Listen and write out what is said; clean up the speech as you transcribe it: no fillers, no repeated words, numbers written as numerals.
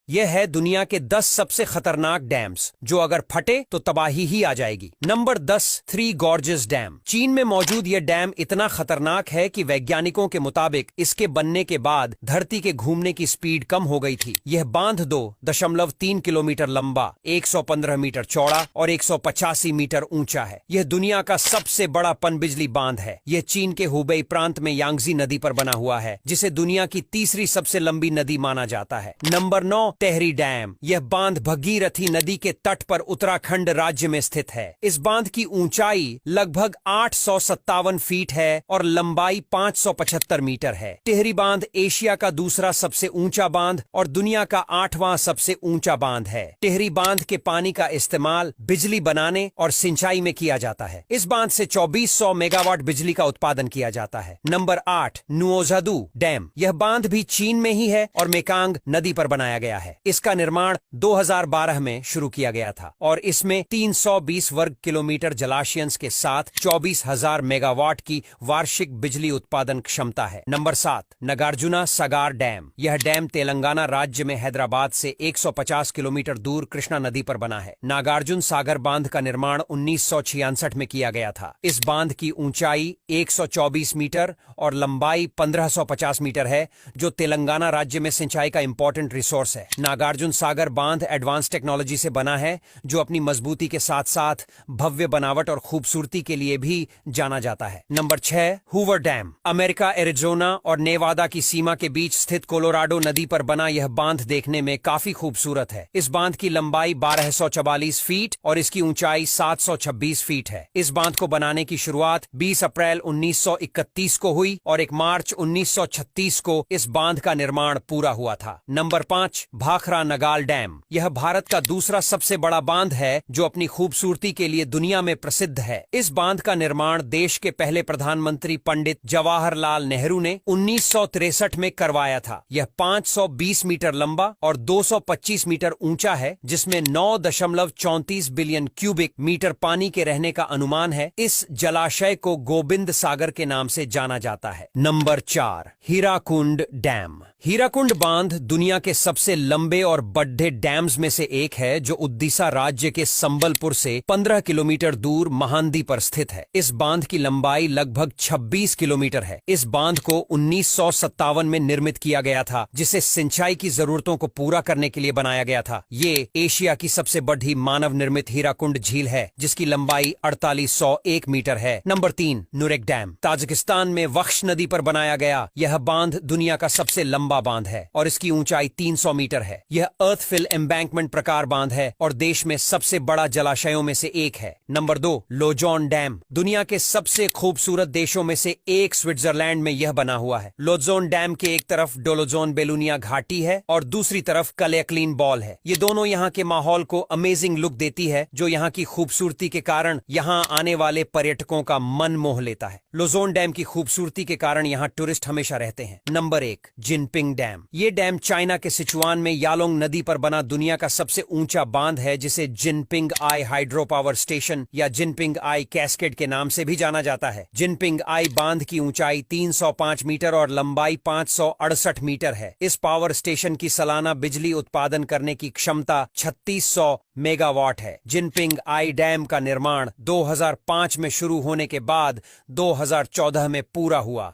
यह है दुनिया के 10 सबसे खतरनाक डैम्स जो अगर फटे तो तबाही ही आ जाएगी। Number 10, three gorges dam. चीन में मौजूद यह डैम इतना खतरनाक है कि वैज्ञानिकों के मुताबिक इसके बनने के बाद धरती के घूमने की स्पीड कम हो गई थी। यह बांध 2.3 किलोमीटर लंबा, 115 मीटर चौड़ा और 185 मीटर ऊंचा है। यह दुनिया का सबसे बड़ा पनबिजली बांध है। यह चीन के हुबेई प्रांत में यांगजी नदी पर बना हुआ है, जिसे दुनिया की तीसरी सबसे लंबी नदी माना जाता है। Number 9, Tehri dam. यह बांध भगीरथी नदी के तट पर उत्तराखंड राज्य में स्थित है। इस बांध की ऊंचाई लगभग 857 फीट है और लंबाई 575 मीटर है। टेहरी बांध एशिया का दूसरा सबसे ऊंचा बांध और दुनिया का 8वां सबसे ऊंचा बांध है। टेहरी बांध के पानी का इस्तेमाल बिजली बनाने और सिंचाई में किया जाता है। इस बांध से 2400 मेगावाट बिजली का उत्पादन किया जाता है। Number 8, Nuozhadu dam. यह बांध भी चीन में ही है और मेकांग नदी पर बनाया गया है। इसका निर्माण 2012 में शुरू किया गया था और इसमें 320 वर्ग किलोमीटर जलाशयंस के साथ 24,000 मेगावाट की वार्षिक बिजली उत्पादन क्षमता है। नंबर 7, नागार्जुना सागर डैम। यह डैम तेलंगाना राज्य में हैदराबाद से 150 किलोमीटर दूर कृष्णा नदी पर बना है। नागार्जुन सागर बांध का निर्माण 1966 में किया गया था। इस बांध की ऊंचाई 124 मीटर और लंबाई 1550 मीटर है, जो तेलंगाना राज्य में सिंचाई का इंपॉर्टेंट रिसोर्स है। नागार्जुन सागर बांध एडवांस टेक्नोलॉजी से बना है, जो अपनी मजबूती के साथ साथ भव्य बनावट और खूबसूरती के लिए भी जाना जाता है। Number 6, Hoover dam. America, Arizona और नेवादा की सीमा के बीच स्थित कोलोराडो नदी पर बना यह बांध देखने में काफी खूबसूरत है। इस बांध की लंबाई 1244 फीट और इसकी ऊंचाई 726 फीट है। इस बांध को बनाने की शुरुआत 20 अप्रैल 1931 को हुई और 1 मार्च 1936 को इस बांध का निर्माण पूरा हुआ था। Number 5, Bhakra Nangal dam. यह भारत का दूसरा सबसे बड़ा बांध है, जो अपनी खूबसूरती के लिए दुनिया में प्रसिद्ध है। इस बांध का निर्माण देश के पहले प्रधानमंत्री पंडित जवाहरलाल नेहरू ने 1963 में करवाया था। यह 520 मीटर लंबा और 225 मीटर ऊंचा है, जिसमें 9.34 बिलियन क्यूबिक मीटर पानी के रहने का अनुमान है। इस जलाशय को गोविंद सागर के नाम से जाना जाता है। Number 4, Hirakud dam. हीराकुंड बांध दुनिया के सबसे लंबे और बड़े डैम्स में से एक है, जो उड़ीसा राज्य के संबलपुर से 15 किलोमीटर दूर महानदी पर स्थित है। इस बांध की लंबाई लगभग 26 किलोमीटर है। इस बांध को 1957 में निर्मित किया गया था, जिसे सिंचाई की जरूरतों को पूरा करने के लिए बनाया गया था। ये एशिया की सबसे बड़ी मानव निर्मित हीराकुंड झील है, जिसकी लंबाई 4801 मीटर है। Number 3, नुरेक dam. ताजिकिस्तान में वख्श नदी पर बनाया गया यह बांध दुनिया का सबसे लंबा बांध है और इसकी ऊंचाई 300 मीटर है। यह अर्थ फिल एम्बैंकमेंट प्रकार बांध है और देश में सबसे बड़ा जलाशयों में से एक है। नंबर 2, लोजोन डैम। दुनिया के सबसे खूबसूरत देशों में से एक स्विट्जरलैंड में यह बना हुआ है। लोजोन डैम के एक तरफ डोलोजोन बेलुनिया घाटी है और दूसरी तरफ कलेक्लीन बॉल है। ये दोनों यहाँ के माहौल को अमेजिंग लुक देती है, जो यहाँ की खूबसूरती के कारण यहाँ आने वाले पर्यटकों का मन मोह लेता है। लोजोन डैम की खूबसूरती के कारण यहाँ टूरिस्ट हमेशा रहते हैं। Number 1, Jinping dam. ये डैम चाइना के सिचुआन में यालोंग नदी पर बना दुनिया का सबसे ऊंचा बांध है, जिसे जिनपिंग आई हाइड्रो पावर स्टेशन या जिनपिंग आई कैस्केड के नाम से भी जाना जाता है। जिनपिंग आई बांध की ऊंचाई 305 मीटर और लंबाई 568 मीटर है। इस पावर स्टेशन की सालाना बिजली उत्पादन करने की क्षमता 3600 मेगावाट है। जिनपिंग आई डैम का निर्माण 2005 में शुरू होने के बाद 2014 में पूरा हुआ।